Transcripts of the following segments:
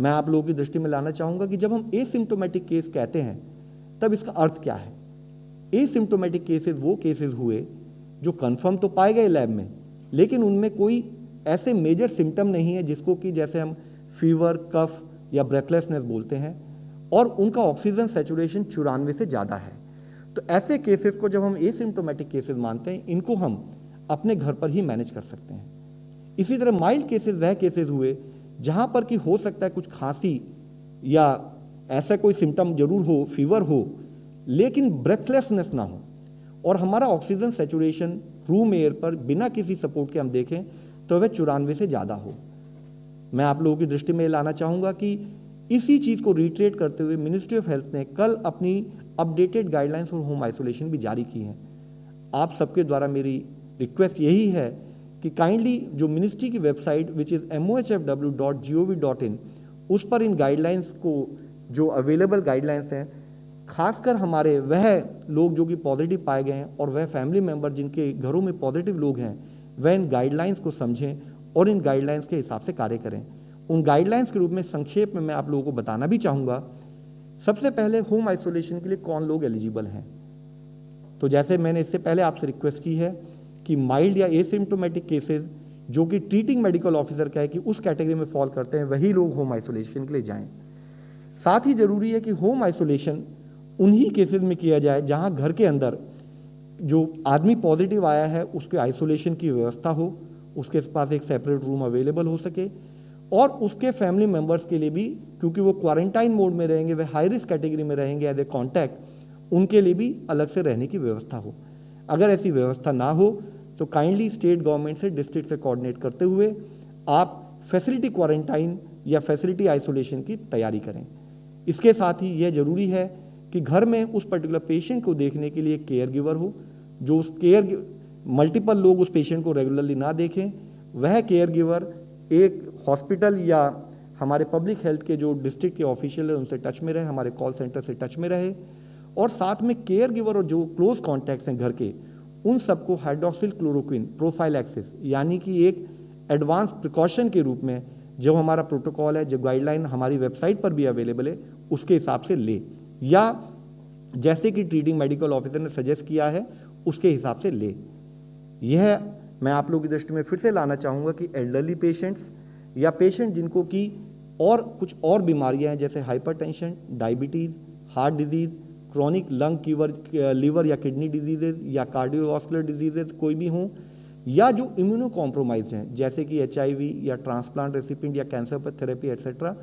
मैं आप लोगों की दृष्टि में लाना चाहूंगा कि जब हम एसिम्टोमेटिक केस कहते हैं तब इसका अर्थ क्या है। एसिम्टोमेटिक केसेस वो केसेस हुए जो कंफर्म तो पाए गए लैब में, लेकिन उनमें कोई ऐसे मेजर सिम्टम नहीं है जिसको कि जैसे हम फीवर, कफ या ब्रेथलेसनेस बोलते हैं, और उनका ऑक्सीजन सैचुरेशन 94 से ज्यादा है। तो ऐसे केसेस को जब हम एसिम्टोमेटिक केसेस मानते हैं, इनको हम अपने घर पर ही मैनेज कर सकते हैं। इसी तरह माइल्ड केसेस वह केसेस हुए जहां पर कि हो सकता है कुछ खांसी या ऐसा कोई सिम्टम जरूर हो, फीवर हो, लेकिन ब्रेथलेसनेस ना हो, और हमारा ऑक्सीजन सैचुरेशन रूम एयर पर बिना किसी सपोर्ट के हम देखें तो वह 94 से ज्यादा हो। मैं आप लोगों की दृष्टि में लाना चाहूंगा कि इसी चीज को रिट्रेट करते हुए मिनिस्ट्री ऑफ हेल्थ ने कल अपनी updated guidelines for home isolation भी जारी की है। आप सबके द्वारा मेरी रिक्वेस्ट यही है कि काइंडली जो मिनिस्ट्री की वेबसाइट विच इज mohfw.gov.in, उस पर इन गाइडलाइंस को, जो अवेलेबल गाइडलाइंस हैं, खासकर हमारे वह लोग जो कि पॉजिटिव पाए गए हैं और वह फैमिली मेंबर जिनके घरों में पॉजिटिव लोग हैं, वह इन गाइडलाइंस को समझें और इन गाइडलाइंस के हिसाब से कार्य करें। उन गाइडलाइंस के रूप में संक्षेप में मैं आप लोगों को बताना भी चाहूंगा। सबसे पहले होम आइसोलेशन के लिए कौन लोग एलिजिबल हैं। तो जैसे मैंने इससे पहले आपसे रिक्वेस्ट की है कि माइल्ड या एसिम्टोमेटिक केसेस जो कि ट्रीटिंग मेडिकल ऑफिसर का है कि उस कैटेगरी में फॉल करते हैं, वही लोग होम आइसोलेशन के लिए जाएं। साथ ही जरूरी है कि होम आइसोलेशन उन्हीं केसेस में किया जाए जहां घर के अंदर जो आदमी पॉजिटिव आया है उसके आइसोलेशन की व्यवस्था हो, उसके पास एक सेपरेट रूम अवेलेबल हो सके, और उसके फैमिली मेंबर्स के लिए भी, क्योंकि वो क्वारंटाइन मोड में रहेंगे, वे हाई रिस्क कैटेगरी में रहेंगे एज ए कॉन्टैक्ट, उनके लिए भी अलग से रहने की व्यवस्था हो। अगर ऐसी व्यवस्था ना हो तो काइंडली स्टेट गवर्नमेंट से, डिस्ट्रिक्ट से कोऑर्डिनेट करते हुए आप फैसिलिटी क्वारंटाइन या फैसिलिटी आइसोलेशन की तैयारी करें। इसके साथ ही यह जरूरी है कि घर में उस पर्टिकुलर पेशेंट को देखने के लिए केयर गिवर हो, जो उस मल्टीपल लोग उस पेशेंट को रेगुलरली ना देखें, वह केयर गिवर एक हॉस्पिटल या हमारे पब्लिक हेल्थ के जो डिस्ट्रिक्ट के ऑफिशियल है उनसे टच में रहे, हमारे कॉल सेंटर से टच में रहे, और साथ में केयर गिवर और जो क्लोज कॉन्टैक्ट्स हैं घर के, उन सबको हाइड्रोक्सिल क्लोरोक्विन प्रोफाइलैक्सिस यानी कि एक एडवांस प्रिकॉशन के रूप में, जो हमारा प्रोटोकॉल है, जो गाइडलाइन हमारी वेबसाइट पर भी अवेलेबल है, उसके हिसाब से ले, या जैसे कि ट्रीटिंग मेडिकल ऑफिसर ने सजेस्ट किया है उसके हिसाब से ले। यह मैं आप लोगों की दृष्टि में फिर से लाना चाहूंगा कि एल्डरली पेशेंट्स या पेशेंट जिनको कि और कुछ और बीमारियां हैं जैसे hypertension, diabetes, heart disease, chronic lung liver या किडनी डिजीजेज या कार्डियोवास्कुलर डिजीजेज कोई भी हों, या जो इम्यूनो कॉम्प्रोमाइज हैं जैसे कि HIV या ट्रांसप्लांट रेसिपिएंट या कैंसर पर थेरेपी एटसेट्रा,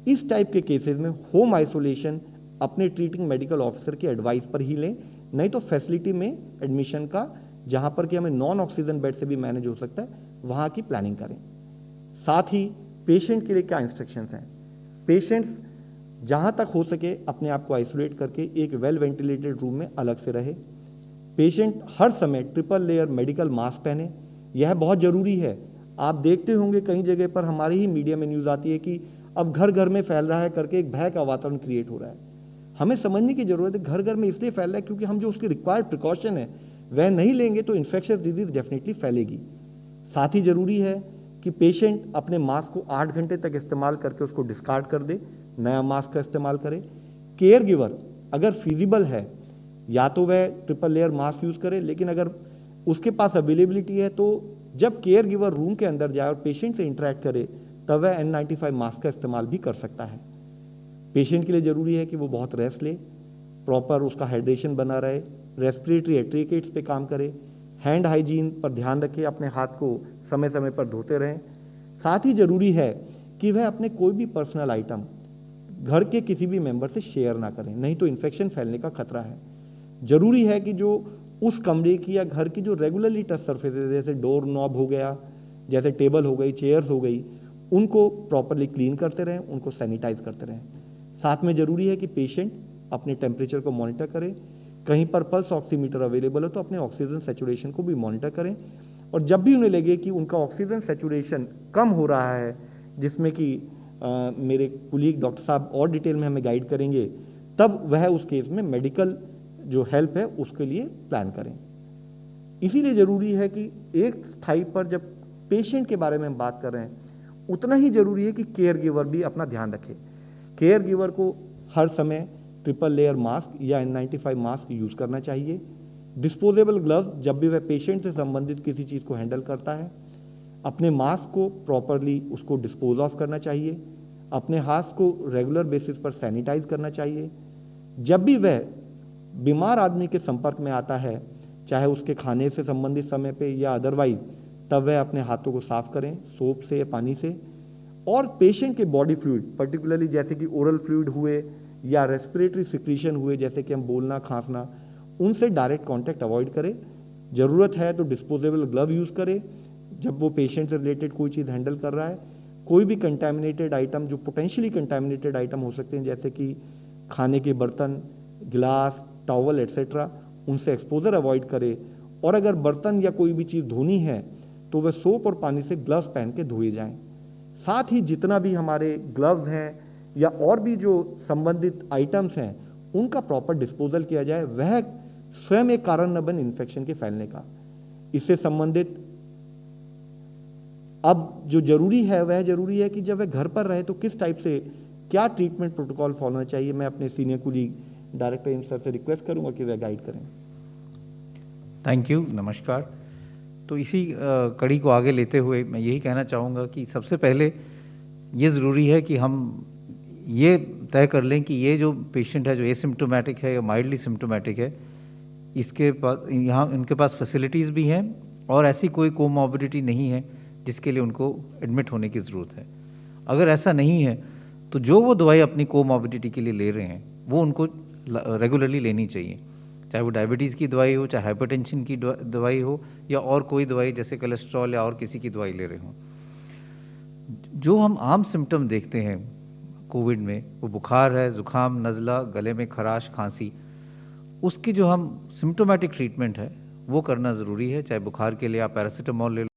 इस टाइप के केसेस में होम आइसोलेशन अपने ट्रीटिंग मेडिकल ऑफिसर की एडवाइस पर ही लें, नहीं तो फैसिलिटी में एडमिशन का, जहां पर कि हमें नॉन ऑक्सीजन बेड से भी मैनेज हो सकता है, वहां की प्लानिंग करें। साथ ही पेशेंट के लिए क्या इंस्ट्रक्शंस हैं। पेशेंट्स जहां तक हो सके अपने आप को आइसोलेट करके एक वेल वेंटिलेटेड रूम में अलग से रहे। पेशेंट हर समय ट्रिपल लेयर मेडिकल मास्क पहने, यह बहुत जरूरी है। आप देखते होंगे कई जगह पर हमारी ही मीडिया में न्यूज आती है कि अब घर घर में फैल रहा है करके एक भय का वातावरण क्रिएट हो रहा है। हमें समझने की जरूरत है घर घर में इसलिए फैल रहा है क्योंकि हम जो उसकी रिक्वायर्ड प्रिकॉशन है वह नहीं लेंगे तो इन्फेक्शियस डिजीज डेफिनेटली फैलेगी। साथ ही जरूरी है कि पेशेंट अपने मास्क को 8 घंटे तक इस्तेमाल करके उसको डिस्कार्ड कर दे, नया मास्क का इस्तेमाल करे। केयर गिवर अगर फिजिबल है या तो वह ट्रिपल लेयर मास्क यूज करे, लेकिन अगर उसके पास अवेलेबिलिटी है तो जब केयर गिवर रूम के अंदर जाए और पेशेंट से इंटरेक्ट करे तब वह N95 मास्क का इस्तेमाल भी कर सकता है। पेशेंट के लिए जरूरी है कि वो बहुत रेस्ट ले, प्रॉपर उसका हाइड्रेशन बना रहे, रेस्पिरेटरी एट्रिकेट्स पे काम करे, हैंड हाइजीन पर ध्यान रखे, अपने हाथ को समय समय पर धोते रहें। साथ ही जरूरी है कि वह अपने कोई भी पर्सनल आइटम घर के किसी भी मेंबर से शेयर ना करें, नहीं तो इन्फेक्शन फैलने का खतरा है। जरूरी है कि जो उस कमरे की या घर की जो रेगुलरली टच सर्फेसेस जैसे डोर नॉब हो गया, जैसे टेबल हो गई, चेयर्स हो गई, उनको प्रॉपरली क्लीन करते रहें, उनको सैनिटाइज करते रहें। साथ में जरूरी है कि पेशेंट अपने टेम्परेचर को मॉनिटर करें, कहीं पर पल्स ऑक्सीमीटर अवेलेबल हो तो अपने ऑक्सीजन सैचुरेशन को भी मॉनिटर करें, और जब भी उन्हें लगे कि उनका ऑक्सीजन सैचुरेशन कम हो रहा है, जिसमें कि मेरे कुलीग डॉक्टर साहब और डिटेल में हमें गाइड करेंगे, तब वह उस केस में मेडिकल जो हेल्प है उसके लिए प्लान करें। इसीलिए जरूरी है कि एक स्थाई पर जब पेशेंट के बारे में हम बात कर रहे हैं उतना ही जरूरी है कि केयर गिवर भी अपना ध्यान रखे। केयर गिवर को हर समय ट्रिपल लेयर मास्क या N95 मास्क यूज करना चाहिए। डिस्पोजेबल ग्लव्स जब भी वह पेशेंट से संबंधित किसी चीज को हैंडल करता है, अपने मास्क को प्रॉपरली उसको डिस्पोज ऑफ करना चाहिए। अपने हाथ को रेगुलर बेसिस पर सैनिटाइज करना चाहिए। जब भी वह बीमार आदमी के संपर्क में आता है, चाहे उसके खाने से संबंधित समय पे या अदरवाइज, तब वह अपने हाथों को साफ करें सोप से या पानी से। और पेशेंट के बॉडी फ्लूइड, पर्टिकुलरली जैसे कि ओरल फ्लूइड हुए या रेस्पिरेटरी सिक्रीशन हुए, जैसे कि हम बोलना खांसना, उनसे डायरेक्ट कांटेक्ट अवॉइड करें। जरूरत है तो डिस्पोजेबल ग्लव यूज करें जब वो पेशेंट से रिलेटेड कोई चीज हैंडल कर रहा है। कोई भी कंटैमिनेटेड आइटम, जो पोटेंशियली कंटैमिनेटेड आइटम हो सकते हैं, जैसे कि खाने के बर्तन, गिलास, टॉवल एटसेट्रा, उनसे एक्सपोजर अवॉइड करे। और अगर बर्तन या कोई भी चीज धोनी है तो वह सोप और पानी से ग्लव्स पहन के धोए जाएं। साथ ही जितना भी हमारे ग्लव्स हैं या और भी जो संबंधित आइटम्स हैं, उनका प्रॉपर डिस्पोजल किया जाए। वह स्वयं एक कारण न बने इन्फेक्शन के फैलने का। इससे संबंधित अब जो जरूरी है वह जरूरी है कि जब वह घर पर रहे तो किस टाइप से क्या ट्रीटमेंट प्रोटोकॉल फॉलो होना चाहिए। मैं अपने senior colleague director AIIMS sir से रिक्वेस्ट करूंगा कि वह गाइड करें। थैंक यू, नमस्कार। तो इसी कड़ी को आगे लेते हुए मैं यही कहना चाहूँगा कि सबसे पहले ये ज़रूरी है कि हम ये तय कर लें कि ये जो पेशेंट है जो एसिम्प्टोमेटिक है या माइल्डली सिम्प्टोमेटिक है, इसके पास यहाँ इनके पास फैसिलिटीज़ भी हैं और ऐसी कोई कोमॉर्बिडिटी नहीं है जिसके लिए उनको एडमिट होने की ज़रूरत है। अगर ऐसा नहीं है तो जो वो दवाई अपनी कोमॉर्बिडिटी के लिए ले रहे हैं वो उनको रेगुलरली लेनी चाहिए, चाहे वो डायबिटीज़ की दवाई हो, चाहे हाइपरटेंशन की दवाई हो या और कोई दवाई जैसे कोलेस्ट्रॉल या और किसी की दवाई ले रहे हों। जो हम आम सिम्टम देखते हैं कोविड में, वो बुखार है, जुकाम, नज़ला, गले में खराश, खांसी, उसकी जो हम सिम्टोमेटिक ट्रीटमेंट है वो करना ज़रूरी है। चाहे बुखार के लिए आप पैरासीटामोल ले लो,